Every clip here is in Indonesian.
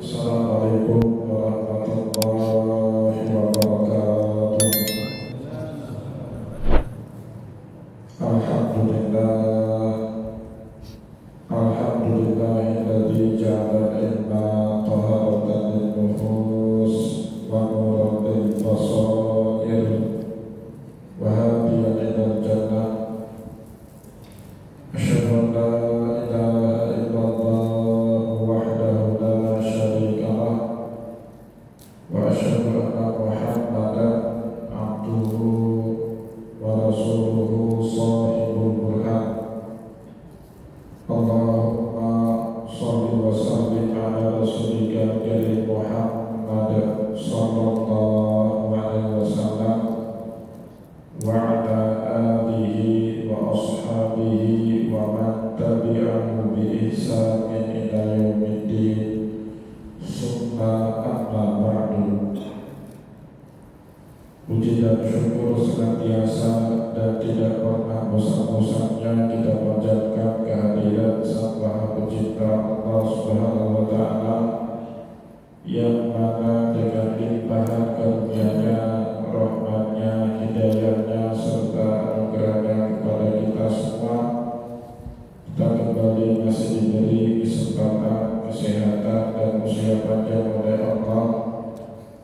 Assalamualaikum warahmatullahi wabarakatuh. Alhamdulillahilladzi ja'ala ilma taharatan lin-nufus wa nuran lil-basair wa hadiyan ilal jannah. Asyhadu an la ilaha illallah wahdahu la syarika lah wa asyhadu anna Muhammadan abduhu wa rasuluhu shahibul burhan. Allahumma sholli wa sallim ala rasulika karim Muhammad sallallahu alaihi wasallam wa ala alihi wa ashabihi wa man tabi'ahu bi ihsanin ila yaumiddin. Summa amma ba'du. Puji dan syukur senantiasa dan tidak pernah bosan-bosannya kita panjatkan kehadiran Sang Maha Pencipta Allah Subhanahu wa Ta'ala, yang mana dengan limpahan karunia-Nya, rahmat-Nya, hidayah-Nya serta anugerah-Nya kepada kita semua, kita kembali masih diberi kesempatan, kesehatan dan usia panjang oleh Allah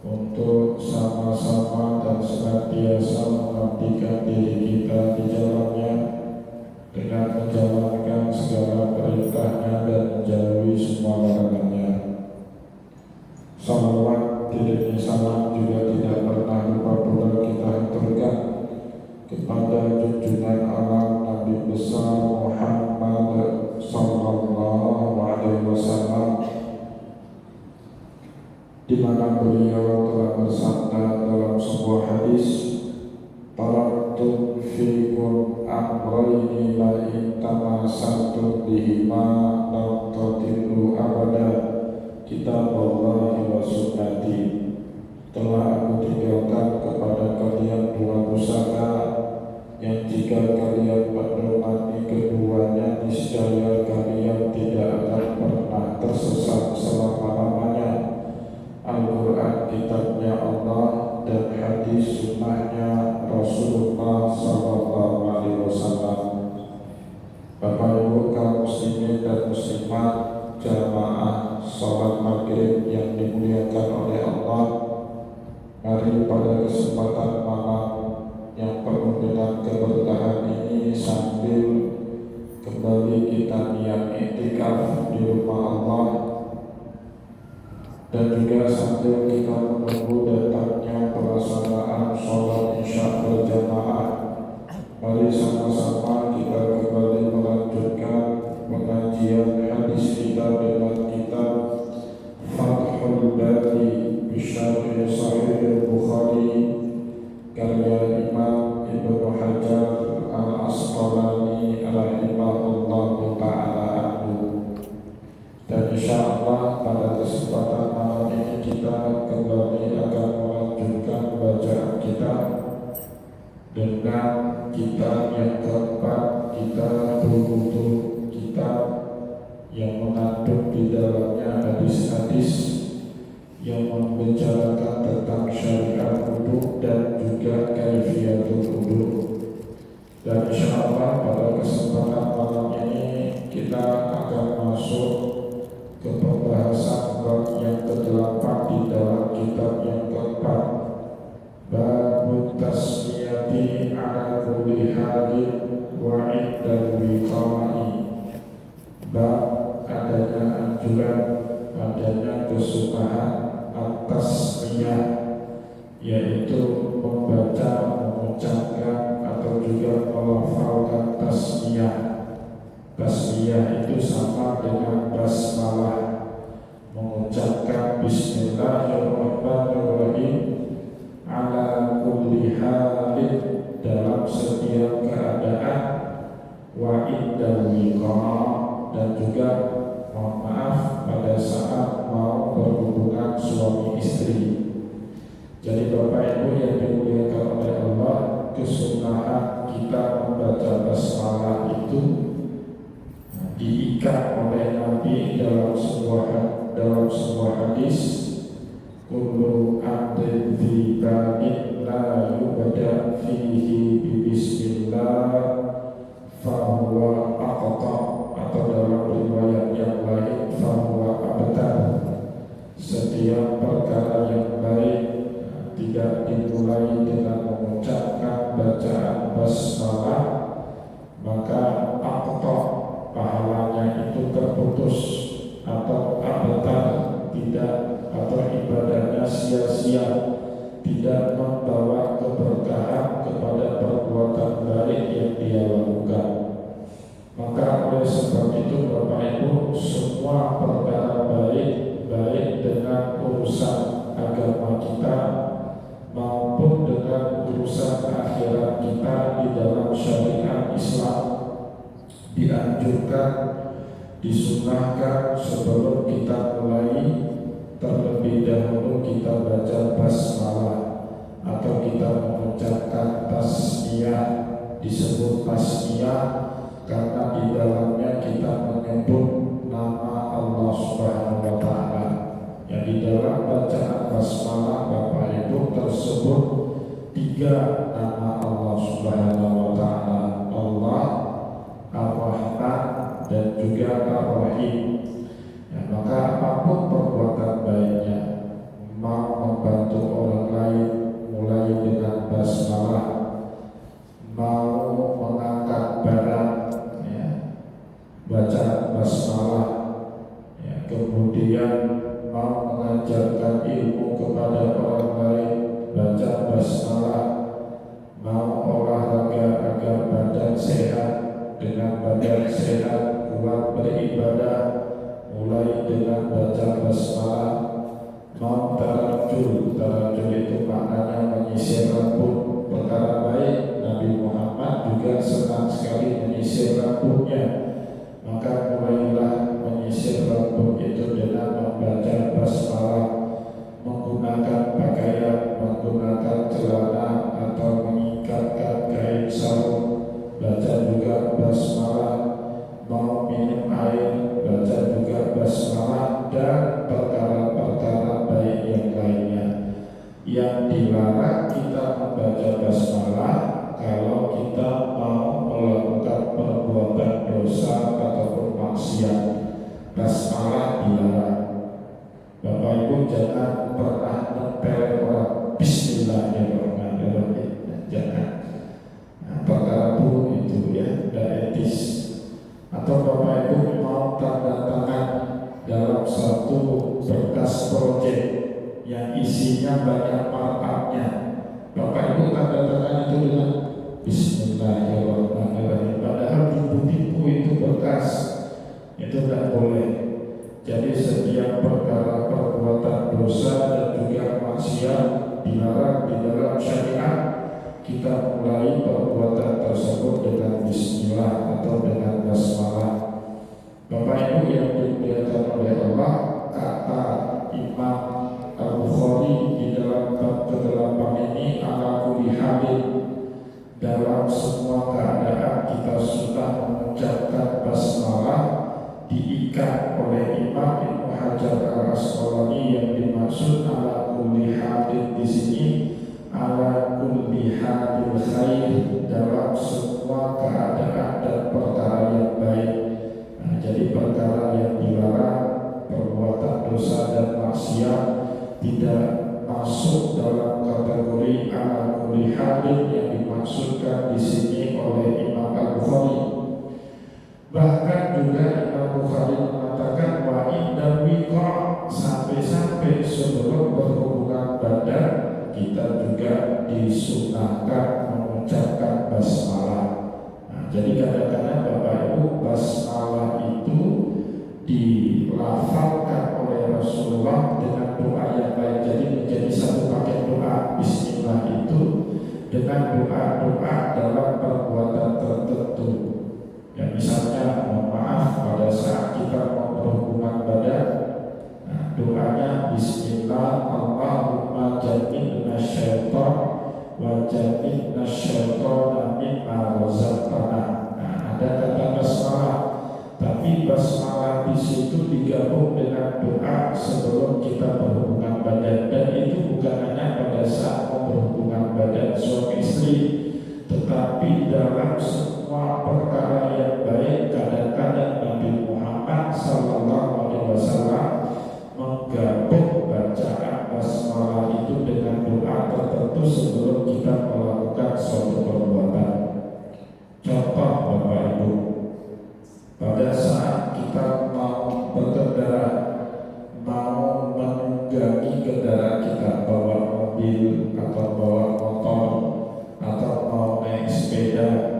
untuk sama-sama dan senantiasa mengabdikan diri kita di jalannya dengan menjalankan segala perintahnya dan menjauhi semua larangannya. Salawat diri salam juga tidak pernah lupa pula kita haturkan kepada junjungan alam Nabi besar Muhammad sallallahu alaihi wasallam, di mana beliau telah bersabda dalam sebuah hadis, taraktu fikum amrayni la in tamassaktum bihima lam tadillu abada, kitaballahi wa sunnati. Telah aku tinggalkan kepada kalian dua pusaka yang jika kalian menemani keduanya, niscaya kalian tidak akan pernah tersesat selama-lamanya. Al-Quran kitabnya Allah dan hadis sunnahnya Rasulullah sallallahu alaihi wasallam. Bapak Ibu kaum muslimin dan muslimat, jamaah salat maghrib yang dimuliakan oleh Allah, mari pada kesempatan malam yang penuh dengan keberkahan ini, sambil kembali kita niat iktikaf di rumah Allah dan juga sambil kita menunggu datangnya pelaksanaan sholat isya berjamaah, mari sama-sama kita kembali melanjutkan pengajian hadis kita dengan kitab Fathul Bari Bisyarh Sahih Bukhari karya Imam Ibnu Hajar Al-Asqalani rahimahullahu ta'ala. Dan insyaallah pada kesempatan malam ini kita kembali akan melanjutkan bacaan kita dengan kitab yang keempat, kitab Wudu, kitab yang mengandung di dalamnya hadis-hadis yang membicarakan tentang syariat wudu dan juga kaifiyatul wudu. Dan insyaallah pada kesempatan malam ini kita akan masuk ke pembahasan bab yang ke-8 di dalam kitab yang keempat, bab tasmiyati ala kulli halin wa inda wiqa'i, bab adanya anjuran, adanya kesukaan atas tasmiyah, yaitu membaca, mengucapkan atau juga melafalkan tasmiyah. Tasmiyah itu sama dengan basmalah, mengucapkan bismillahirrahmanirrahim ala kulli halin, dalam setiap keadaan, wa inda wiqa', dan juga mohon maaf pada saat mau berhubungan suami istri. Jadi Bapak Ibu yang dimuliakan oleh Allah, kesunahan kita membaca basmalah itu diikat oleh Nabi dalam sebuah hadis hadis kullu amrin fi banin la yubda fihi bi bismillah fahuwa aqta, atau dalam riwayat yang lain fahuwa abtar. Setiap perkara yang baik tidak dimulai dengan mengucapkan bacaan basmalah, maka aqta, pahalanya itu terputus, atau abtar, tidak, atau ibadahnya sia-sia, tidak membawa keberkahan kepada perbuatan baik yang dia lakukan. Maka oleh sebab itu Bapak Ibu, semua perkara baik dengan urusan agama kita maupun dengan urusan akhirat kita di dalam syariat Islam dianjurkan, disunahkan sebelum kita mulai, terlebih dahulu kita baca basmalah atau kita mengucapkan tasmiyah. Disebut tasmiyah karena di dalamnya kita menyebut nama Allah Subhanahu wa Ta'ala. Yang di dalam bacaan basmalah Bapak Ibu tersebut 3 nama Allah Subhanahu wa Ta'ala: Allah, Ar-Rahman, dan juga Ar-Rahim. Ya, maka apapun perbuatan baiknya, mau membantu orang lain mulai dengan basmalah, mau mengangkat barang, ya, baca basmalah, ya, kemudian mau mengajarkan ilmu kepada orang lain, baca basmalah, mau olahraga agar badan sehat, dengan badan sehat kuat beribadah, mulai dengan baca basmalah. Mau tarajul itu maknanya menyisir rambut, perkara baik. Nabi Muhammad juga senang sekali menyisir rambutnya. Maka mulailah menyisir rambut itu dengan membaca basmalah, menggunakan pakaian, menggunakan celana atau mengikatkan kain sarung, baca juga basmalah. Mau minum air, baca juga basmalah, dan perkara-perkara baik yang lainnya. Yang dilarang kita membaca basmalah kalau kita mau melakukan perbuatan dosa ataupun maksiat. Basmalah dilarang. Bapak Ibu jangan pernah nempel orang Bismillahirrahmanirrahim, jangan. Nah, perkara buruk itu ya, tidak etis. Atau Bapak Ibu mau tanda tangan dalam satu berkas proyek yang isinya banyak markupnya, Bapak Ibu tanda tangan itu dengan Bismillahirrahmanirrahim, padahal tipu-tipu itu berkas, itu tidak boleh. Jadi setiap perkara perbuatan dosa dan juga maksiat dilarang di dalam syariat. Kita mulai perbuatan tersebut dengan bismillah atau dengan basmalah. Bapak Ibu yang dimuliakan oleh Allah, kata Imam Al-Bukhari di dalam bab ke-8 ini, ala kulli halin, dalam semua keadaan kita sudah mengucapkan basmalah. Diikat oleh Imam Ibnu Hajar Al-Asqalani yang dimaksud ala kulli halin di sini ala kulli halil khair, dalam semua keadaan dan perkara yang baik. Nah, jadi perkara yang dilarang, perbuatan dosa dan maksiat, tidak masuk dalam kategori ala kulli halin yang dimaksudkan di sini oleh Imam Al-Bukhari. Bahkan juga Imam Bukhari mengatakan wa inda wiqa, sampai-sampai sebelum berhubungan badan kita juga disunahkan mengucapkan basmalah. Nah, jadi kadang-kadang Bapak Ibu basmalah itu dilafalkan oleh Rasulullah dengan doa yang lain. Jadi menjadi satu paket doa. Bismillah itu dengan doa-doa dalam perbuatan tertentu. Ya, misalnya mohon maaf pada saat kita mau berhubungan badan, nah, doanya Bismillah Allahumma jannibna syaitan wa jannibna syaitana mimma razaqtana. Nah, ada kata basmalah, tapi basmalah di situ digabung dengan doa sebelum kita tertentu sebelum kita melakukan suatu perbuatan. Contoh Bapak Ibu, pada saat kita mau berkendara, mau menunggangi kendaraan kita, bawa mobil atau bawa motor atau mau naik sepeda,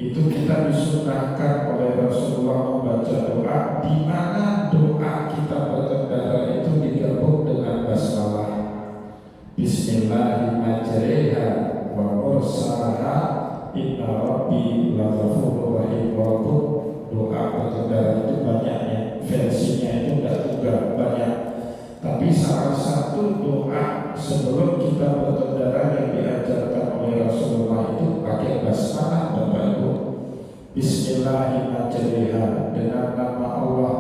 itu kita disunahkan oleh Rasulullah membaca doa, di mana doa kita berkendara itu digabung dengan basmalah. Bismillahirrahmanirrahim wa mursaha inna rabbi laghafurur rahim. Walaupun doa berkendara itu banyaknya, versinya itu tidak juga banyak, tapi salah satu doa sebelum kita berkendara yang diajarkan oleh Rasulullah itu pakai basmalah Bapak Ibu. Bismillahirrahmanirrahim, dengan nama Allah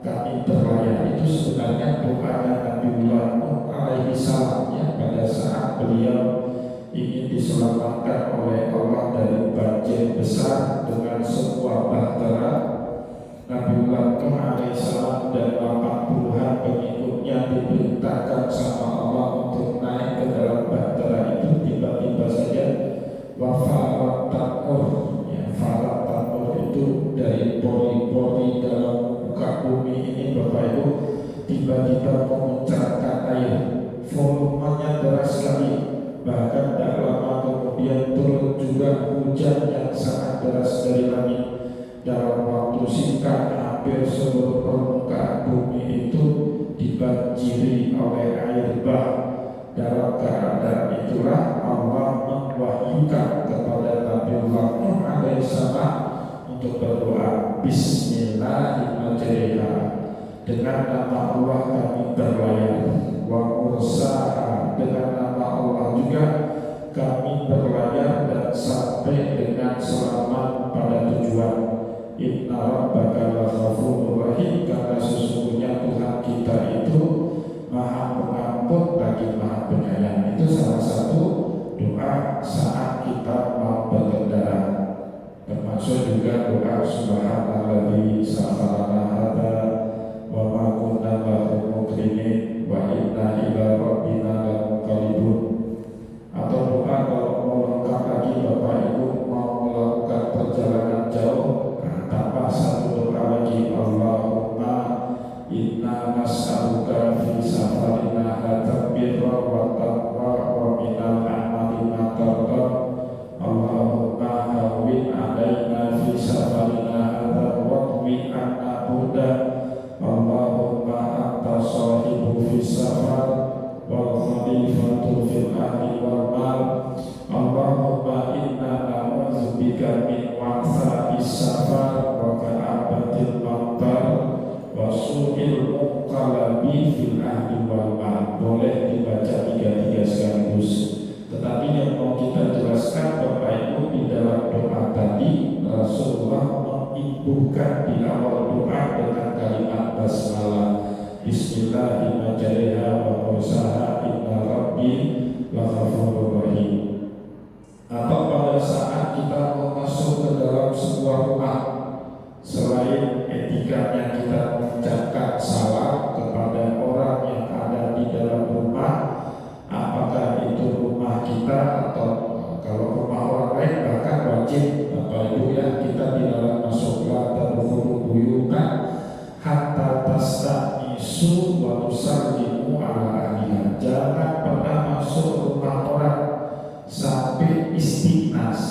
kami berlayar. Itu sebenarnya doanya Nabiullah Nuh alaihi salam ya, pada saat beliau ingin diselamatkan oleh Allah dari banjir besar dengan sebuah bahtera. Nabiullah Nuh alaihi salam dan 80-an pengikutnya diperintahkan sama Allah untuk naik ke dalam bahtera itu. Tiba-tiba saja wafarat tanur ya, farat tanur itu dari pori-pori dalam muka bumi ini Bapak Ibu tiba-tiba memuncratkan air, volumenya deras sekali, bahkan tak lama kemudian turun juga hujan yang sangat deras dari langit. Dalam waktu singkat hampir seluruh permukaan bumi itu dibanjiri oleh air bah. Dalam keadaan itulah Allah mewahyukan kepada Nabiullah Nuh alaihissalam untuk berdoa, Bismillahirrahmanirrahim, dengan nama Allah kami berlayar, wa mursaha, dengan nama Allah juga kami berlayar dan sampai dengan selamat pada tujuan. Inna rabbaka laghafurur rahim, karena sesungguhnya Tuhan kita itu Maha Pengampun lagi Maha Penyayang. Itu salah satu doa saat kita mau berkendara. Termasuk juga doa Subhanalladzi sakharana hadza wa ma kunna lahu muqrinin wa inna ila rabbina lamunqalibun. Atau doa kalau mau lengkap lagi Bapak Ibu mau melakukan perjalanan jauh, tambah satu doa lagi, Allahumma inna nas'aluka fi safarina hadzal birra wa taqwa wa minal a'mali ma tarda. Allahumma hawwin 'alaina fi safarina hadzal watwi anna buda. Allahumma anta sahibu fi safar wal khalifatu fil ahli wal mal. Allahumma inna na'udzubika min wa'tha'is safar wa ka'abatil matar wa su'il muqalabi fil ahli wal mal. Boleh dibaca tiga-tiga sekaligus. Tetapi yang mau kita jelaskan Bapak Ibu, di dalam doa tadi Rasulullah mengibukan di awal doa dengan kalimat basmalah, Bismillahirrahmanirrahim wa mursaha inna rabbi laghafurur rahim. Atau pada saat kita mau masuk ke dalam sebuah rumah, selain etikanya kita mengucapkan salam kepada orang yang ada di dalam rumah, apakah itu rumah kita atau kalau rumah orang lain, bahkan wajib Bapak Ibu ya, kita di dalam masuk tadkhulu buyutan hatta tastanisu wa tusallimu ala ahliha. Jangan pernah masuk rumah orang sampai istighnas.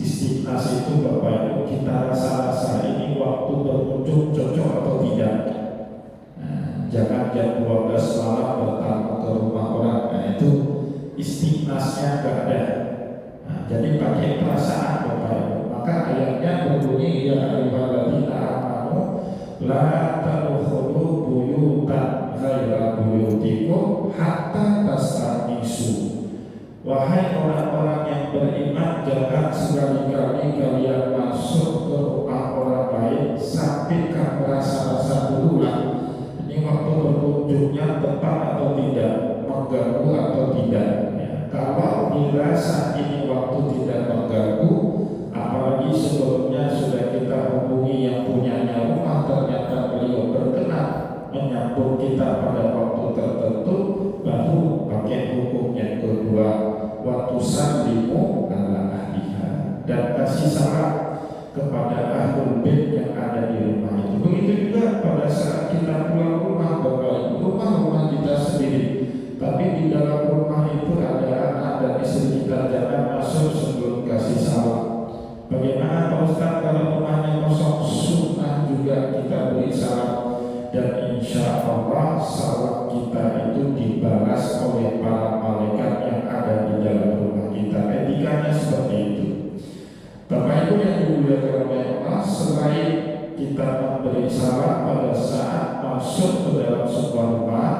Istighnas itu Bapak Ibu kita rasa-rasa ini waktu berkunjung cocok atau tidak. Jangan jam 12 malam bertamu ke rumah orang. Itu istighnasnya gak ada. Jadi pakai perasaan Bapak Ibu. Maka ayatnya berbunyi, ya ayyuhalladzina amanu la tadkhulu buyutan ghaira buyutikum hatta tastanisu. Wahai orang-orang yang beriman, jangan sekali-kali kalian masuk ke rumah orang lain sampai kamu rasa-rasa dulu lah. Ini waktu berkunjungnya tepat atau tidak, mengganggu atau tidak ya. Kalau dirasa ini waktu tidak mengganggu, apalagi sebelumnya sudah kita hubungi yang punyanya rumah, ternyata beliau berkenan menyambut kita pada waktu tertentu, baru pakai hukum yang kedua. wa tusallimu ala ahliha, dan kasih salam kepada ahlul bait yang ada di rumah itu. Begitu juga pada saat kita pulang rumah, Bapak Ibu, rumah kita sendiri, tapi di dalam rumah itu ada anak dan istri kita, jangan masuk sebelum kasih salam. Bagaimana Pak Ustaz kalau rumahnya kosong? Sunnah juga kita beri salam, dan insya Allah salam kita itu dibalas oleh para malaikat yang ada di dalam rumah kita. Etikanya seperti itu. Bapak Ibu yang dimuliakan oleh Allah, selain kita memberi salam pada saat masuk ke dalam sebuah rumah,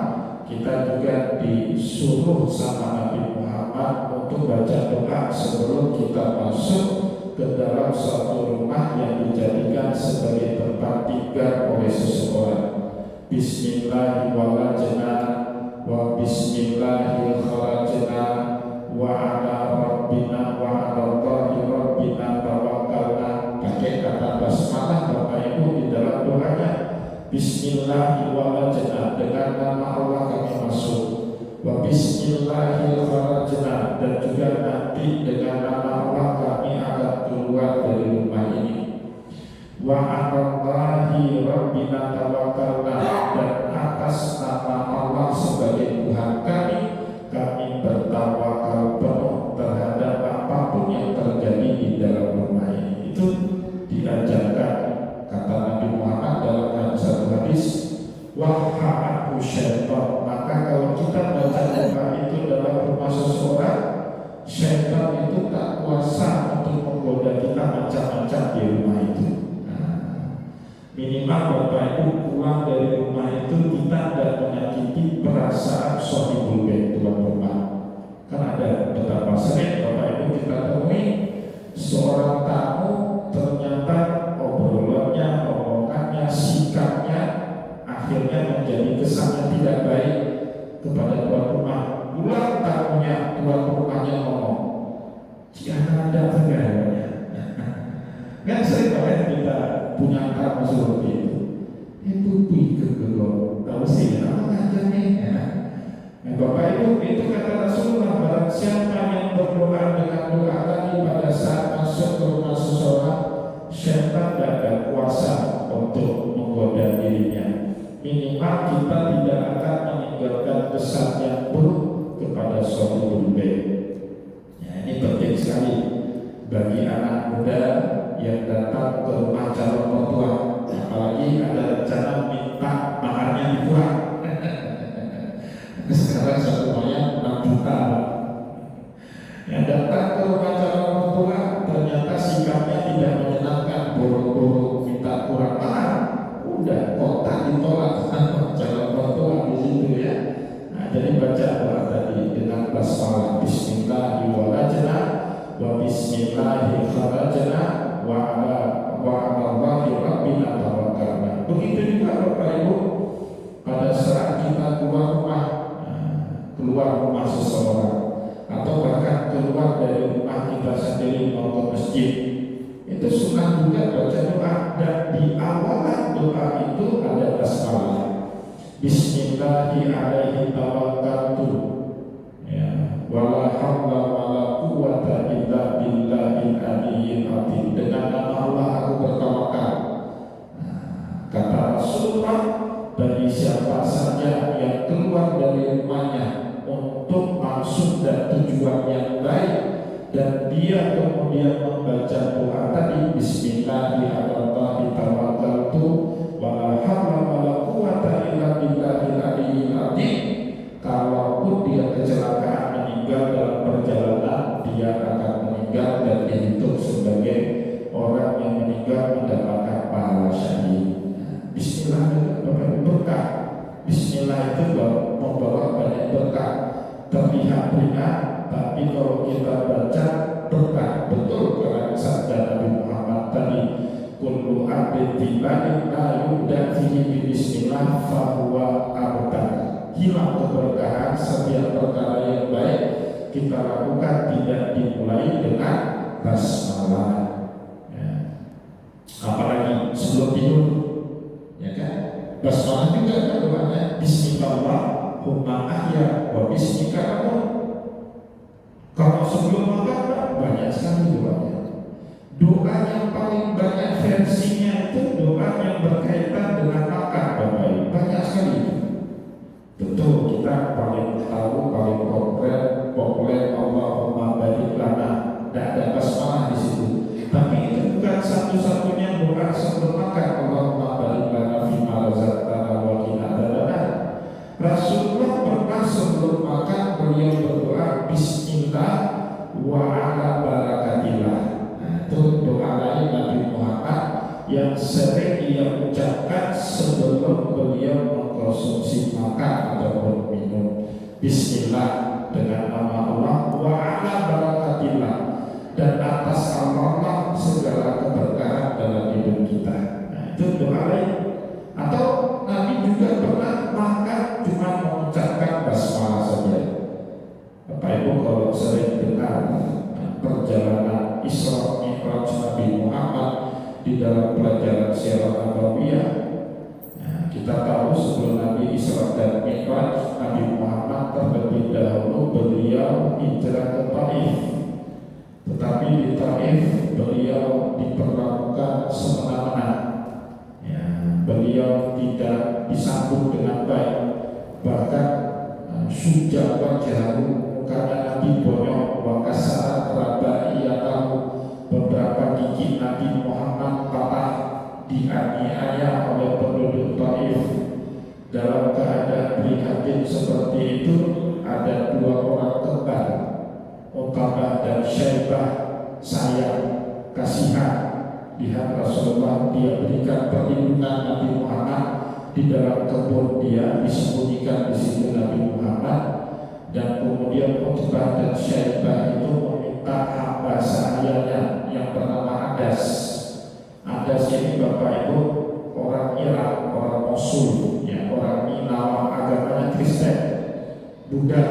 kita juga disuruh sama Nabi Muhammad untuk baca doa sebelum kita masuk ke dalam suatu rumah yang dijadikan sebagai tempat tinggal oleh seseorang. Bismillahirrahmanirrahim wa bismillahirrahmanirrahim wa ala rabbina wa ala Allahi rabbina tawakkalna. Pakai kata basmalah Bapak Ibu di dalam doanya. Bismillahirrahmanirrahim, dengan nama Allah kami masuk. Wa bismillahirrahmanirrahim, dan juga nanti dengan nama Allah kami akan keluar dari rumah ini. Wa ala Allahi rabbina tawakkalna, dan atas nama Allah sebagai Tuhan kami bertawakal penuh terhadap apapun yang terjadi di dalam rumah ini. Itu diajarkan kata Nabi Muhammad dalam satu hadis, waha'ahu syaitan. Maka kalau kita baca doa itu dalam rumah seseorang, syaitan itu tak kuasa untuk menggoda kita macam-macam di rumah itu. Minimal Bapak Ibu pulang dari rumah itu kita tidak menyakiti perasaan sahibul bait, tuan rumah. Kan ada betapa sering Bapak Ibu kita temui seorang tamu ternyata obrolannya, omongannya, sikapnya akhirnya menjadi kesannya tidak baik kepada tuan rumah. Pulang tamunya, tuan rumahnya ngomong, jika ada pegawainya. Kan sering banget kita punya tamu seperti itu. Itu pikir kedua, tahu sih, apa aja nih? Bapak Ibu, itu kata Rasulullah, barang siapa yang berdoa dengan doa tadi pada saat masuk ke rumah seseorang, syaitan tidak ada kuasa untuk menggoda dirinya. Minimal kita tidak akan meninggalkan kesan yang buruk kepada sahibul bait. Ya, ini penting sekali bagi anak muda yang datang ke rumah calon mertua, apalagi ada rencana minta makannya dikurang. Sekarang satu rumahnya 6 juta. Yang datang ke rumah calon mertua ternyata sikapnya tidak menyenangkan, boro-boro minta kurang mahal, udah kota ditolak sama calon mertua di situ ya. Nah, jadi baca doa tadi dengan basmalah, Bismillahirrahmanirrahim wa bismillahirrahmanirrahim wa ala Allahi rabbina tawakkalna. Begitu juga Bapak Ibu pada saat kita keluar rumah seseorang, atau bahkan keluar dari rumah kita sendiri mau ke masjid, itu sunnah juga baca doa, dan di awalan doa itu ada basmalah. Bismillahirrahmanirrahim tawakkaltu ya wala haula wala quwwata illa billahil aliyyil azim. Dengan nama Allah aku bertawakal. Kata Rasulullah, bagi siapa saja yang keluar dari rumahnya untuk maksud dan tujuan yang baik, dan dia kemudian membaca doa tadi, Bismillahirrahmanirrahim tawakkaltu wala haula wala quwwata illa billahil aliyyil azim, kalaupun dia kecelakaan meninggal dalam perjalanan, dia akan meninggal dan dihitung sebagai orang yang meninggal mendapatkan pahala syahid. Bismillah itu berkah. Bismillah itu membawa banyak berkah. Terlihat ringan, tapi kalau kita baca berkah. Betul kalau sabda Nabi Muhammad tadi, kullu abdin tibain la yubda fihi bismillah fahuwa abtar. Hilang keberkahan setiap perkara yang baik kita lakukan tidak dimulai dengan basmalah. Ya. Apalagi sebelum tidur, ya kan? Basmalah juga kan doanya Bismillahirrahmanirrahim wa bismika amut. Kalau sebelum makan banyak sekali doanya. Doa yang paling banyak versinya itu doa yang berkaitan dengan makan, Bapak Ibu. Banyak sekali. Tentu kita paling tahu, paling populer Allahumma barik lana. Tidak ada basmalah di situ. Tapi itu bukan satu-satunya doa sebelum makan. Allahumma barik lana fima razaqtana wa qina adzabannar. Rasulullah pernah sebelum makan beliau berdoa Bismillah wa ala barakatillah. Nah, itu doa lain Nabi Muhammad yang sering ia ucapkan sebelum beliau mengkonsumsi makan ataupun minum. Bismillah dengan nama Allah wa ala barakatillah, dan atas Allah segala keberkahan dalam hidup kita. Nah, itu doa lain. Atau Nabi juga pernah makan cuma mengucapkan basmalah saja. Bapak Ibu kalau sering dengar perjalanan Isra Mi'raj Nabi Muhammad di dalam pelajaran Sirah Nabawiyah, kita tahu sebelum Nabi Isra dan Mi'raj, Nabi Muhammad terlebih dahulu beliau hijrah ke Taif. Tetapi di Taif beliau diperlakukan semena-mena. Beliau tidak disambut dengan baik, bahkan suja wajahmu, mukanya Nabi bonyok, wakasara teraba ia tahu, beberapa gigi Nabi Muhammad patah, dianiaya oleh penduduk Taif. Dalam keadaan prihatin seperti itu, ada dua orang kembar, Uqbah dan Syaibah, sayang, kasihan. Lihat Rasulullah, dia berikan perlindungan Nabi Muhammad di dalam kebun dia, disembunyikan di situ Nabi Muhammad. Dan kemudian Uqbah dan Syaibah itu meminta hamba sahayanya yang bernama Adas. Adas ini Bapak Ibu orang Irak, orang Mosul, ya, orang Ninawa, agamanya Kristen, Buddha.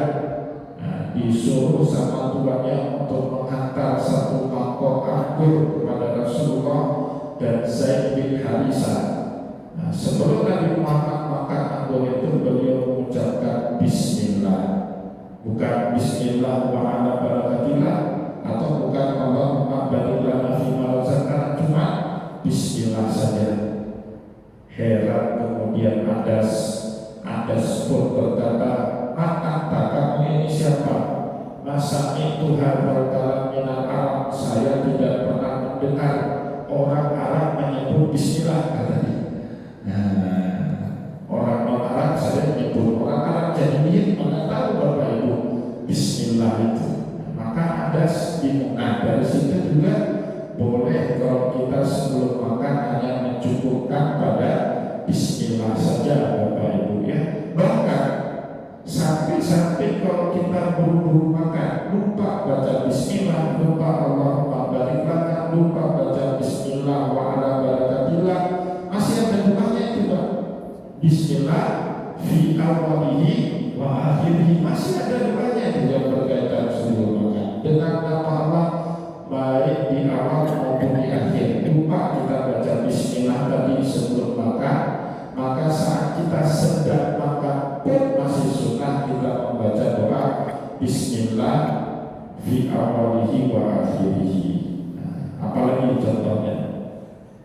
Disuruh sama tuannya untuk menghantar satu mangkok anggur kepada Rasulullah dan Zaid bin Harisah. Sebelum Nabi Muhammad makan anggur itu, beliau mengucapkan Bismillah, bukan Bismillah wa ala barakatillah, atau bukan Allahumma barik lana fima razaqtana, cuma Bismillah saja. Heran kemudian Adas pun berkata, kamu ini siapa? Masa itu harbal kalam minal Arab, saya tidak pernah mendengar orang Arab menyebut Bismillah, katanya. Orang non-Arab saya menyebut, orang Arab jahiliyah mana tahu Bapak Ibu Bismillah itu. Maka Adas bingung. Dari situ juga boleh kalau kita sebelum makan hanya mencukupkan pada Bismillah saja Bapak Ibu, ya. Bahkan sampai kalau kita buru-buru makan, lupa baca Bismillah, lupa Allahumma barik lana, lupa baca Bismillah wa ala barakatillah, masih ada doanya itu, Pak. Bismillah fi awalihi wa akhirihi, masih ada doanya itu yang berkaitan sebelum makan dengan nama Allah, baik di awal maupun di akhir. Lupa kita baca Bismillah tadi sebelum makan, maka saat kita sedang makan pun masih sunnah kita membaca doa Bismillah fi awalihi wa akhirihi. Apalagi contohnya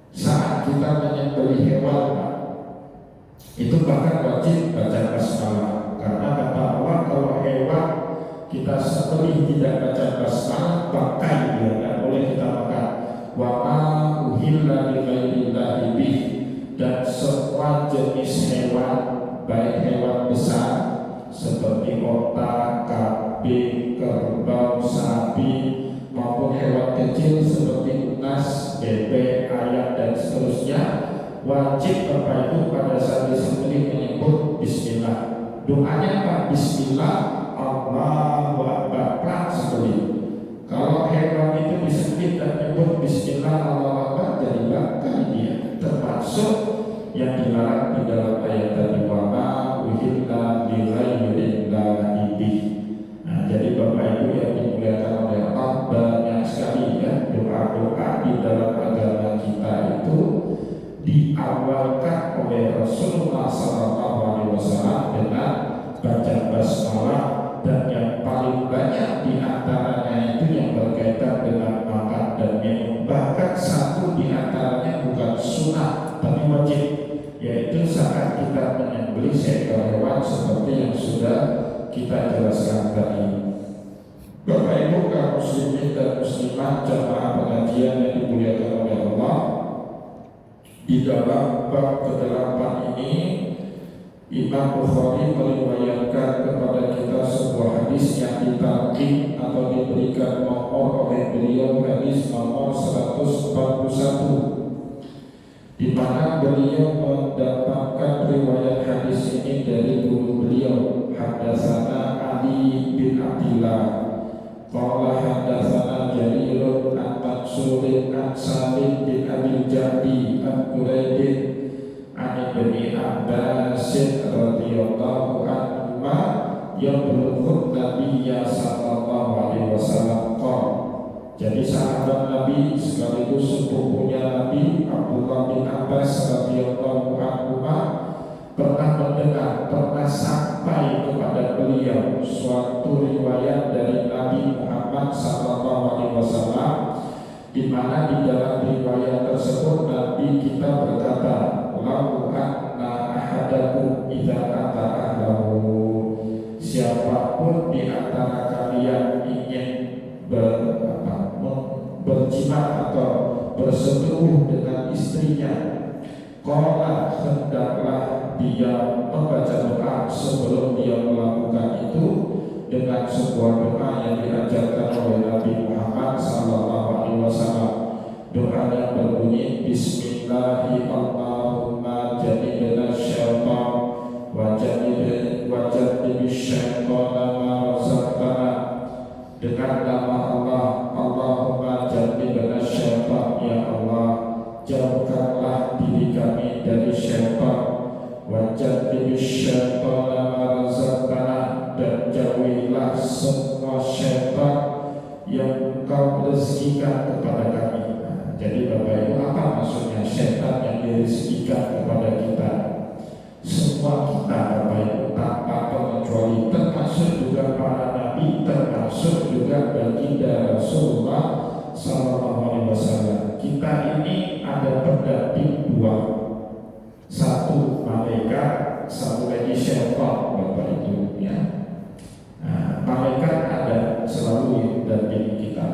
saat kita menyembelih hewan, itu bahkan wajib baca basmalah, karena kata Allah kalau hewan kita sembelih tidak baca basmalah bangkai dia, tidak boleh kita makan. Wa ma uhilla li ghairillahi bih, dan semua jenis hewan, baik hewan besar seperti onta, kambing, kerbau, sapi, maupun hewan kecil seperti unas, bebek, ayam, dan seterusnya, wajib Bapak Ibu pada saat disembelih menyebut Bismillah. Doanya apa? Bismillah, Allahu Akbar, prak sembelih. Kalau hewan itu disembelih dan menyebut Bismillah, Allahu Akbar, jadi bangkai dia, termasuk yang dilarang di dalam ayat tadi, wa ma uhilla li ghairillahi bih. Jadi Bapak Ibu yang dimuliakan oleh Allah, banyak sekali ya doa-doa di dalam agama kita itu diawalkan oleh Rasulullah SAW dengan baca basmalah, dan yang paling banyak di antaranya itu bahkan satu di antaranya bukan sunnah tapi wajib, yaitu saat kita menyembelih seekor hewan seperti yang sudah kita jelaskan tadi. Bapak Ibu kaum muslimin dan muslimat jamaah pengajian yang dimuliakan oleh Allah, di dalam bab ke-8 ini Imam Bukhari meriwayatkan kepada kita sebuah hadis yang ditalqin atau diberikan nomor oleh beliau, hadis nomor 141, di mana beliau mendapatkan riwayat hadis ini dari guru beliau, hadatsana Ali bin Abdillah qala hadatsana Jarir an Mansurin an Salim bin Abi Jadi an Quraibin an Ibni Abbas radhiyallahu anhuma yang berhubung Nabiya sallallahu alaihi wasallam qala. Jadi sahabat Nabi sekaligus sepupunya Nabi Abdullah bin Abbas radhiyallahu anhuma pernah mendengar, pernah sampai kepada beliau suatu riwayat dari Nabi Muhammad sallallahu alaihi wasallam, di mana di dalam riwayat tersebut Nabi kita berkata, "Lau anna ahadakum idza ata ahlahu." Siapapun di antara kalian ingin berjimat atau bersetubuh dengan istrinya, qala hendaklah dia membaca doa sebelum dia melakukan itu dengan sebuah doa yang diajarkan oleh Nabi Muhammad sallallahu alaihi wasallam. Doa yang berbunyi Bismillahirrahmanirrahim, jannibna syaitan wa jannibish syaitana ma razaqtana. Dengan nama Allah, Allahumma jannibna syaitan, ya Allah jauhkanlah diri kami dari syaitan, wa jannibish syaitana ma razaqtana, dan jauhilah semua syaitan yang Engkau rezekikan kepada kami. Jadi Bapak Ibu, apa maksudnya syaitan yang direzekikan kepada kita? Semua kita Bapak Ibu tanpa terkecuali, termasuk juga para nabi, termasuk juga baginda Rasulullah sallallahu alaihi wasallam. Kita ini ada pendamping dua, satu malaikat, satu lagi syaitan Bapak Ibu ya. Nah, malaikat ada selalu mendampingi kita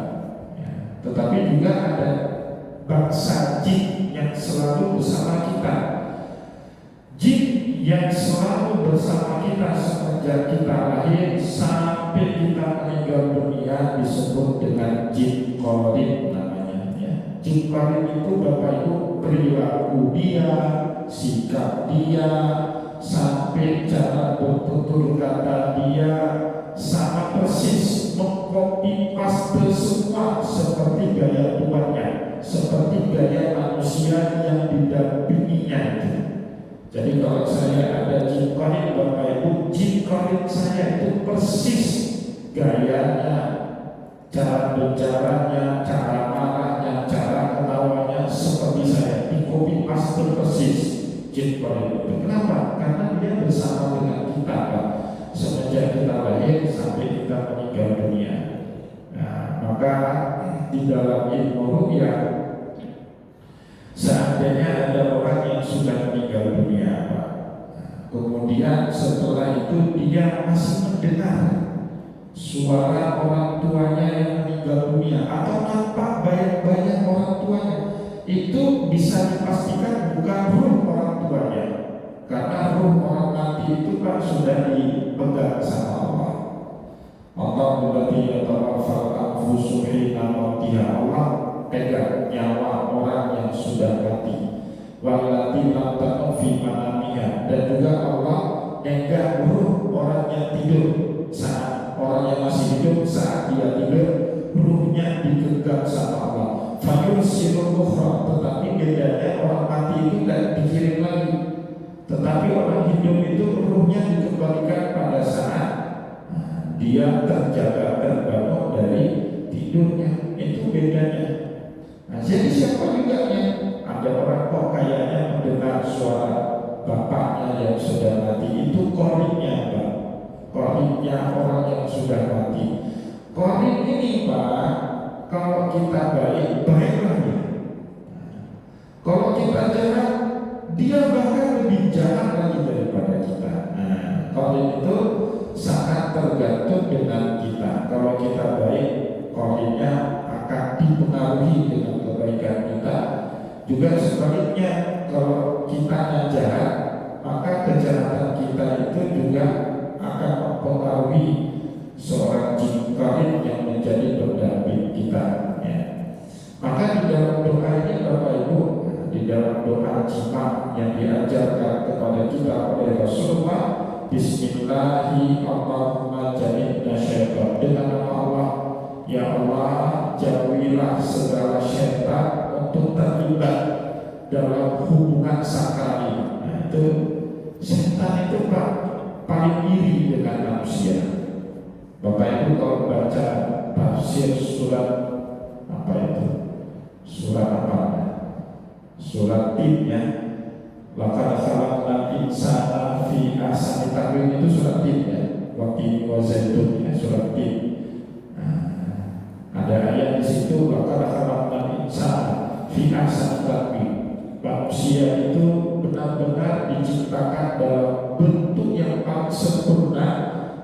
ya. Tetapi juga ada bangsa jin yang selalu bersama kita. Jin yang selalu bersama kita semenjak kita lahir sampai kita meninggal dunia disebut dengan jin qarin namanya ya. Jin qarin itu Bapak Ibu perilaku dia, sikap dia, sampai cara bertutur kata dia sama persis mengcopy paste semua seperti gaya tuannya, seperti gaya manusia yang didampinginya itu. Jadi kalau saya ada jin qarin Bapak Ibu, jin qarin saya itu persis gayanya, cara bicaranya, cara marahnya, cara ketawanya seperti saya, di-copy paste persis jin qarin itu. Kenapa? Karena dia bersama dengan kita Pak, semenjak kita lahir sampai kita meninggal dunia. Nah, maka di dalam ilmu ruqyah, seandainya ada orang yang sudah meninggal dunia Pak, kemudian setelah itu dia masih mendengar suara orang tuanya yang meninggal dunia atau nampak bayang-bayang orang tuanya, itu bisa dipastikan bukan ruh orang tuanya, karena ruh orang mati itu kan sudah dipegang sama Allah. Allah berarti yatawaffal anfusu hina mautiha, Allah pegang nyawa orang yang sudah mati. Wallati lam takun fi manamiha, dan juga Allah pegang ruh orang yang tidur. Saat orang yang masih hidup, saat dia tidur, ruhnya dipegang sama Allah. Fayursilul ukhra, tetapi bedanya orang mati itu tidak dikirim lagi, tetapi orang hidup itu ruhnya dikembalikan pada saat dia terjaga terbangun dari tidurnya. Itu bedanya. Nah, jadi siapa juga yang ada orang kok kayaknya mendengar suara bapaknya yang sudah mati, itu qarinnya Pak, qarinnya orang yang sudah mati. Qarin ini Pak, kalau kita baik lagi, kita jahat, dia bahkan lebih jahat lagi daripada kita. Qarin itu sangat tergantung dengan kita. Kalau kita baik, qarinnya akan dipengaruhi dengan kebaikan kita. Juga sebaliknya, kalau kita jahat, maka kejahatan kita itu juga akan mempengaruhi seorang jin qarin yang menjadi pendamping kita. Maka di dalam doa ini Bapak Ibu, di dalam doa jima yang diajarkan kepada kita oleh Rasulullah, Bismillahi Allahumma jannibna syaitan, dengan nama Allah, ya Allah jauhilah segala syaitan untuk terlibat dalam hubungan sakral. Itu syaitan itu Pak paling iri dengan manusia. Bapak Ibu kalau baca tafsir surat apa itu? Surat apa? Surat Tin ya. Laqad khalaqnal insana fi ahsani taqwim, itu surat Tin ya. Waqti wa zaitun ya, surat Tin. Ada ayat di situ, laqad khalaqnal insana fi ahsani taqwim. Manusia itu benar-benar diciptakan dalam bentuk yang paling sempurna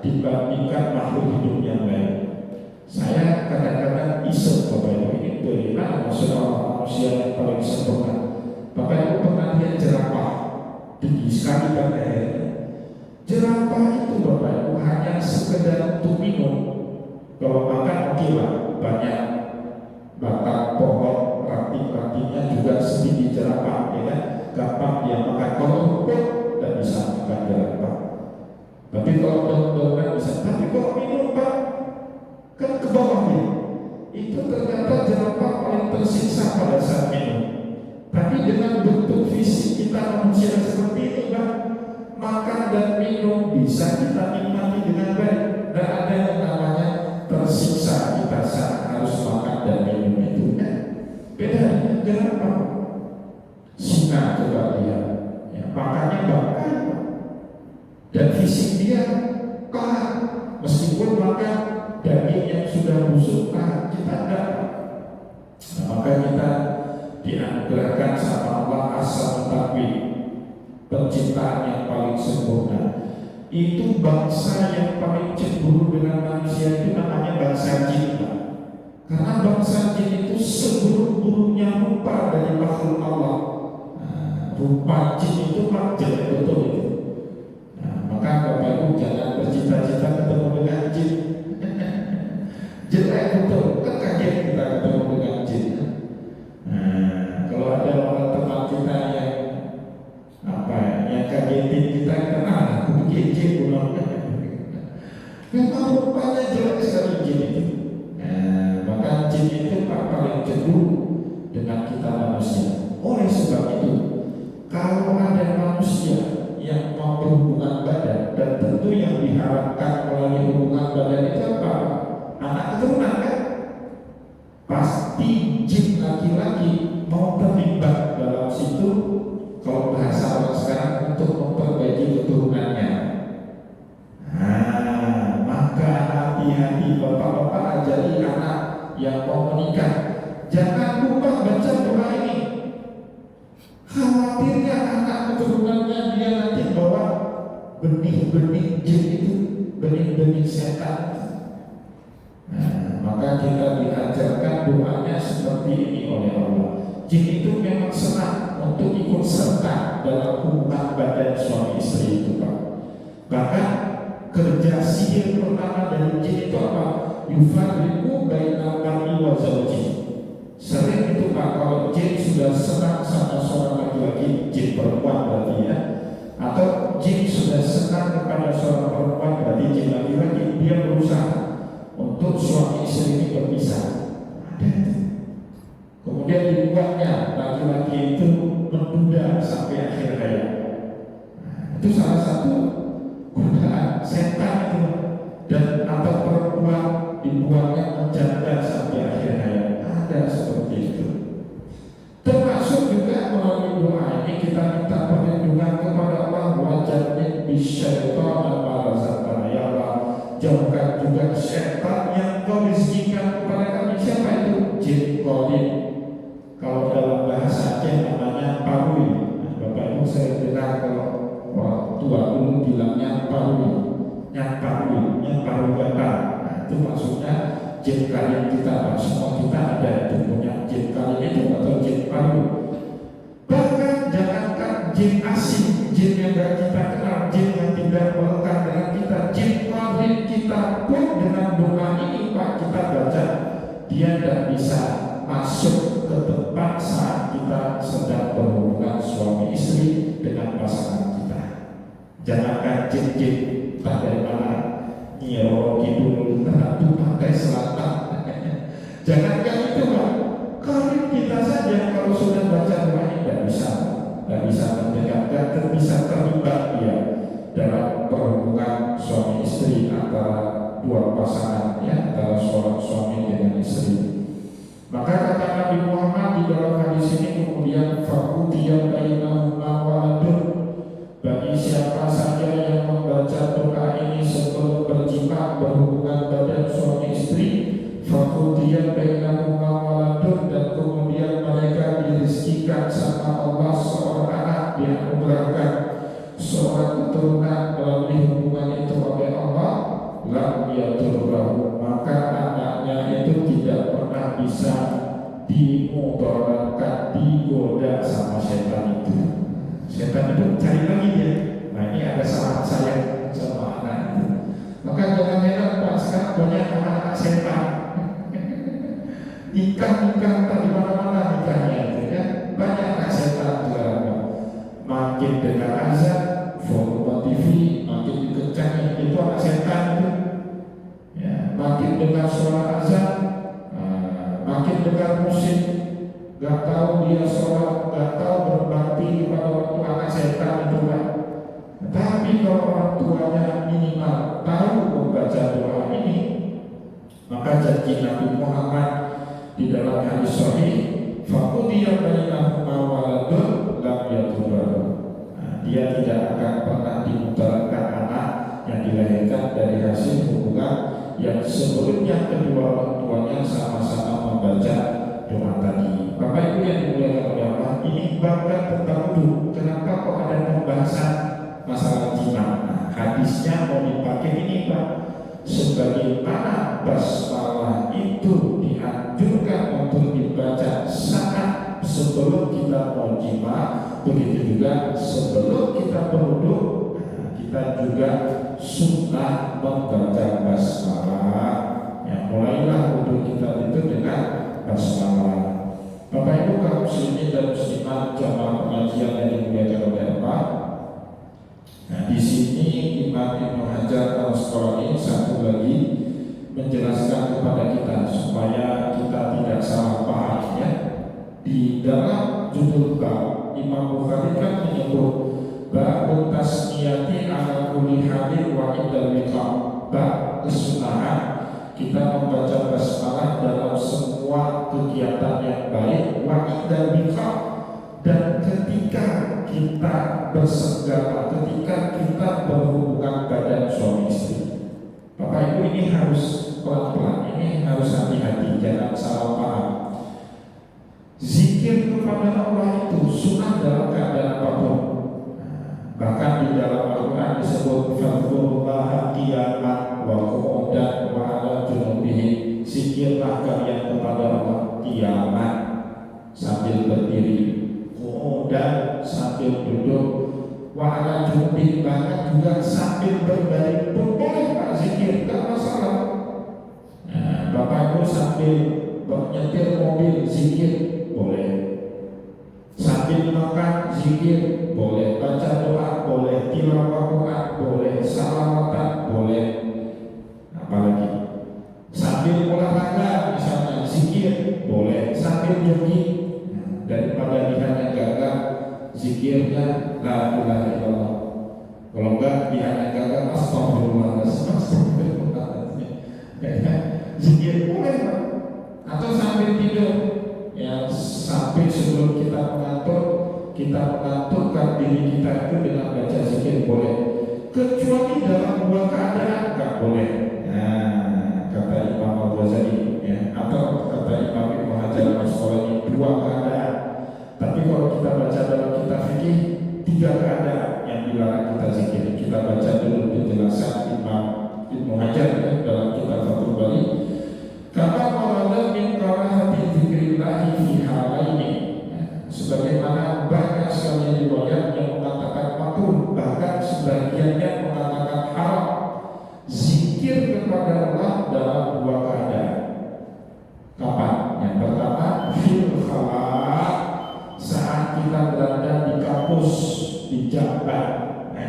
dibandingkan makhluk hidup yang lain. Saya kadang-kadang iseng Bapak Ibu, ini bagaimana maksud manusia yang paling sempurna? Bapak Ibu pernah lihat jerapah tinggi sekali kan lehernya? Jerapah itu Bapak Ibu hanya sekedar untuk minum. Kalau makan oke lah, banyak batang pohon, ranting-rantingnya juga sedikit jerapah, ya kan? Gampang dia makan. Kalau rumput tidak bisa makan jerapah. Tapi kalau daun-daunan bisa. Tapi kalau minum Pak, kan ke bawah dia. Itu ternyata jerapah paling tersiksa pada saat minum. Tapi dengan bentuk fisik kita manusia seperti ini Pak, makan dan minum bisa kita nikmati dengan baik. Dan ada yang namanya tersiksa kita saat harus makan dan minum itu. Beda dengan jerapah. Singa coba lihat, ya, makannya bahkan dan fisik dia kelak, meskipun makan daging yang sudah busuk, kita tidak. Maka kita dianugerahkan sama Allah asal takwin, penciptaan yang paling sempurna. Itu bangsa yang paling cemburu dengan manusia itu namanya bangsa jin. Karena bangsa jin itu seburuk-buruknya rupa dari makhluk Allah. Rupa jin itu jelek betul itu. Maka Bapak Ibu jangan bercita-cita ketemu dengan jin. Jelek betul, kan kaget kita ketemu dengan jin. Kalau ada orang teman kita yang yang kagetin kita, aku bikin jin pulang. Memang rupanya jelek sekali jin itu. Maka jin itu paling cemburu dengan kita manusia. Oleh sebab itu, kalau ada manusia yang mau berhubungan badan, dan tentu yang diharapkan melalui hubungan badan itu apa? Anak keturunan kan? Pasti jin laki-laki mau terlibat dalam situ, kalau bahasa orang sekarang, untuk memperbaiki keturunannya. Maka hati-hati bapak-bapak ajari anak yang mau menikah, jangan lupa baca doa ini. Khawatirnya anak keturunannya dia nanti bawa benih-benih jin itu, benih-benih setan. Maka kita diajarkan doanya seperti ini oleh Allah. Jin itu memang senang untuk ikut serta dalam hubungan badan suami istri itu Pak. Bahkan kerja sihir pertama dari jin itu apa? Yufarriqu bainal mar'i wa zawji. Sering itu Pak, kalau jin sudah senang sama seorang laki-laki, jin perempuan berarti ya, atau jin sudah senang kepada seorang perempuan berarti jin laki-laki, dia berusaha untuk suami istri ini berpisah. Ada itu. Kemudian dibuatnya laki-laki itu menduda sampai akhir hayat. Itu salah satu godaan setan itu. Dan atau perempuan dibuatnya menjanda sampai akhir hayat. Ada seperti itu. Termasuk juga melalui doa ini kita minta perlindungan kepada Allah, wajahnya bisyaitan al-razaqana, ya Allah jauhkan juga syaitan yang kau rizkikan kepada kami. Siapa itu? Jin qarin. Kalau dalam bahasa Aceh namanya paru jin kain kita, semua kita ada itu punya jin kain itu atau jin palu. Bahkan jangankan jin asing, jin yang gak kita kenal, jin yang tidak melekat dengan kita, jin qarin kita pun dengan doa ini Pak kita baca, dia tidak bisa masuk ke tempat saat kita sedang berhubungan suami istri dengan pasangan kita. Jangankan jin-jin tak dari mana Nyiro Kidul Ratu Pantai Selatan. Jangankan itu Pak, kalau kita saja kalau sudah baca doa ini tidak bisa mendekatkan, dan bisa terlibat dia dalam perhubungan suami istri antara dua pasangan, ya, antara seorang suami dengan istri. Maka kata Nabi Muhammad di dalam hadis ini kemudian fakutiya bainahuma waladun, bagi siapa saja yang membaca doa ini sebelum berjima berhubungan badan suami istri, fakutiya bainahuma waladun, dan kemudian mereka dirizkikan sama Allah seorang anak, dianugerahkan seorang keturunan melalui hubungan itu oleh Allah, lam yadurrahu, maka anaknya itu tidak pernah bisa dimudaratkan, digoda sama setan itu. Setan itu cari lagi dia. Nah ini ada salah saya sama anak itu. Maka jangan heran Pak, sekarang banyak anak-anak setan. Nikah tak di mana-mana nikahnya itu ya. Banyak anak setan juga. Makin dengar azan, volume TV makin dikencangin, itu anak setan itu. Ya, makin dengar suara azan, makin dengar musik, gak tahu dia sholat, gak tahu berbakti kepada orang tua, anak setan itu kan. Tapi kalau orang tuanya minimal tahu membaca doa ini, maka janji Nabi Muhammad di dalam hadis sahih, faqudiya bainahuma waladun lam yadurrahu. Dia tidak akan pernah dimudaratkan anak yang dilahirkan dari hasil hubungan yang sebelumnya kedua orang tuanya sama-sama membaca doa tadi. Bapak Ibu yang dimuliakan oleh Allah, ini bahkan tentang wudhu. Kenapa kok ada pembahasan masalah jima? Nah, hadisnya mau dipakai ini Pak, sebagaimana basmalah itu dianjurkan untuk dibaca saat sebelum kita mau jima, begitu juga sebelum kita berwudu, kita juga sunnah membaca basmalah. Ya, mulailah wudu kita itu dengan basmalah. Bapak Ibu kaum muslimin dan muslimat jamaah pengajian yang dimuliakan oleh Allah. Nah, di sini Imam Ibnu Hajar Al-Asqalani satu lagi menjelaskan kepada kita supaya kita tidak salah paham ya. Di dalam judul bab, Imam Bukhari kan menyebut bab tasmiyati ala kulli hadin wa indal wiqam, bab kesunahan kita membaca basmalah dalam semua kegiatan yang baik, wa indal wiqam, dan ketika kita bersenggama, ketika kita berhubungan badan suami istri. Bapak Ibu ini harus pelan-pelan, ini harus hati-hati, jangan salah paham. Zikir kepada Allah itu sunnah dalam keadaan apapun. Bahkan di dalam Al-Quran disebut fadhkurullaha qiyaman wa qu'udan wa 'ala junubihi. Zikirlah kalian kepada Allah qiyaman, sambil berdiri, qu'udan sambil duduk, wa 'ala junubihi, bahkan juga sambil berbaring pun boleh Pak zikir, tidak masalah. Nah, Bapak Ibu sambil menyetir mobil zikir boleh, sambil makan zikir boleh, baca doa boleh, tilawah Quran boleh, salawatan boleh, apalagi sambil olahraga misalnya zikir boleh, sambil jogging. Daripada dihanya gagah zikirnya la ilaha illallah, kalau enggak dihanya gagah astagfirullahaladzim, zikir boleh Pak. Atau sambil tidur, ya, sampai sebelum kita mengantukkan diri kita itu dengan baca zikir boleh, kecuali dalam dua keadaan nggak boleh. Nah, kata Imam Al-Ghazali ya, atau kata Imam Ibnu Hajar Al-Asqalani dua keadaan. Tapi kalau kita baca dalam kitab fikih, tiga keadaan yang dilarang kita zikir. Kita baca dulu penjelasan Imam Ibnu Hajar ya, dalam kitab Fathul Bari.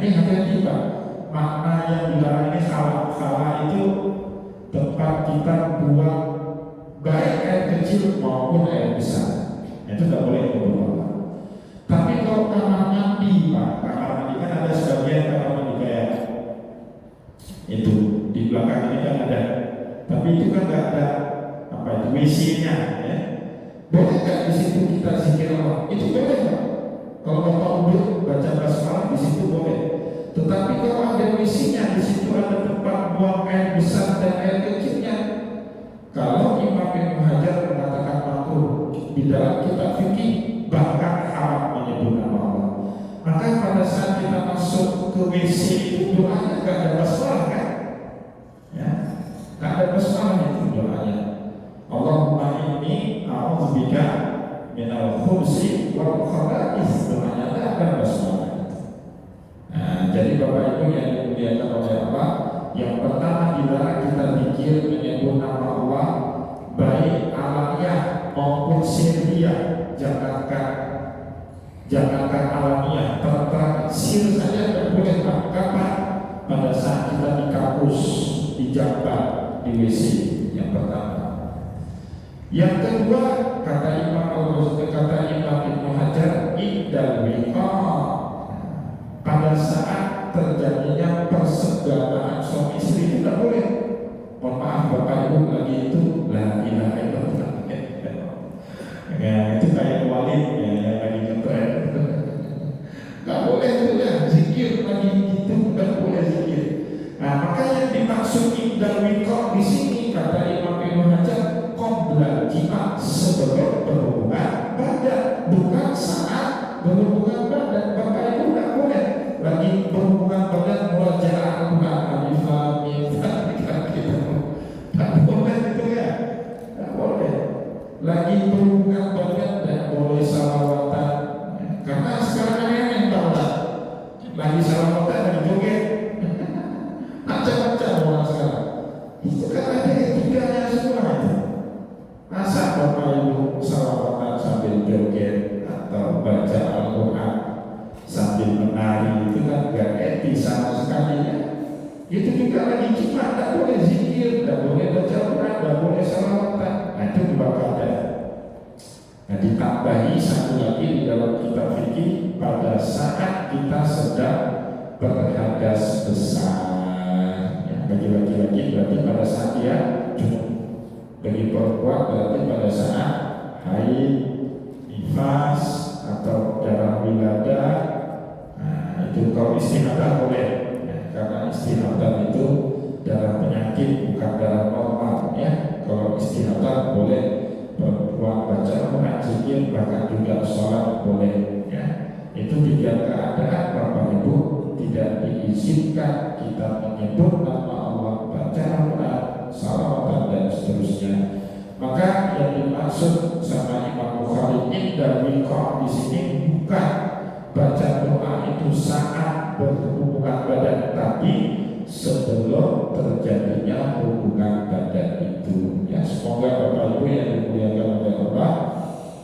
Ini hati-hati Pak. Makna yang dilarang ini salah. Salah itu tempat kita buang baik air kecil maupun air besar. Itu tidak boleh membuang. Tapi kalau kamar mandi Pak, kamar mandi kan ada sebagian kamar mandi kayak itu di belakang ini kan ada. Tapi itu kan nggak ada apa itu WC-nya ya. Boleh nggak di situ kita zikir Allah? Itu boleh nggak? Kalau Bapak udah baca basmalah di situ boleh. Tetapi kalau ada WC-nya, di situ ada tempat buang air besar dan air kecilnya. Kalau Imam Ibnu Hajar mengatakan makruh di dalam kitab fikih, bahkan haram menyebut nama Allah. Maka pada saat kita masuk ke WC itu doanya nggak ada basmalah kan? Ya, nggak ada basmalah itu doanya. Allahumma inni a'udzubika minal khubuthi wal khaba'ith. Doanya nggak ada basmalah. Nah, jadi Bapak Ibu yang dimuliakan oleh Allah, yang pertama dilarang kita pikir menyebut nama Allah baik alamiah maupun sirriyah. Jangankan alamiah, terang sir saja tidak boleh. Kapan? Pada saat kita di kampus, di jamban, di WC. Yang pertama. Yang kedua, kata Imam Ibnu Hajar, iddal wiqah. Pada saat terjadinya persenggamaan suami istri itu tidak boleh. Mohon maaf Bapak Ibu lagi itu la ilaha illallah. Ya itu kayak walid ya yang lagi ngetren. Nggak boleh itu ya zikir lagi gitu, nggak boleh zikir. Nah maka yang dimaksud indal wiqah di sini kata Imam Ibnu Hajar qabla jima, sebelum berhubungan badan, bukan saat berhubungan badan. Bapak Ibu nggak boleh lagi berhubungan badan murojaah Al-Quran alif lam mim gitu. Tak boleh itu ya, tak boleh. Lagi berhubungan badan tidak boleh salawatan, karena sekarang yang tahu lah. Lagi salawatan dan joget, macam-macam orang sekarang. Itu kan ada etikanya semua itu. Masa Bapak Ibu salawatan sambil joget atau baca Al-Quran sambil menari, itu kan gak etis sama sekali ya. Itu juga lagi jima, tak boleh zikir, tak boleh baca Quran, tak boleh salawatan. Nah itu dibakar. Nah ditambahi satu lagi di dalam kitab fikih, pada saat kita sedang berhadas besar ya, bagi laki-laki berarti pada saat dia junub, bagi perempuan berarti pada saat haid, nifas atau darah wiladah. Itu kalau istihadah boleh ya, karena istihadah itu darah penyakit bukan darah normal ya. Kalau istihadah boleh, perempuan baca Quran, zikir, bahkan juga sholat boleh ya. Itu tiga keadaan Bapak Ibu tidak diizinkan kita menyebut nama Allah, baca Quran, salawatan dan seterusnya. Maka yang dimaksud sama Imam Bukhari inda wiqah di sini bukan baca doa itu saat berhubungan badan, tapi sebelum terjadinya hubungan badan itu ya. Semoga Bapak Ibu yang dimuliakan oleh Allah,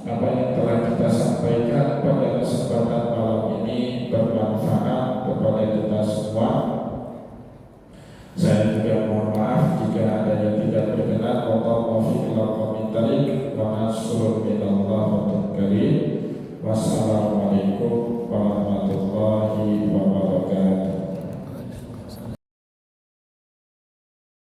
apa yang telah kita sampaikan pada kesempatan malam ini bermanfaat kepada kita semua. Saya juga mohon maaf jika ada yang tidak berkenan. Wassalamualaikum warahmatullahi wabarakatuh.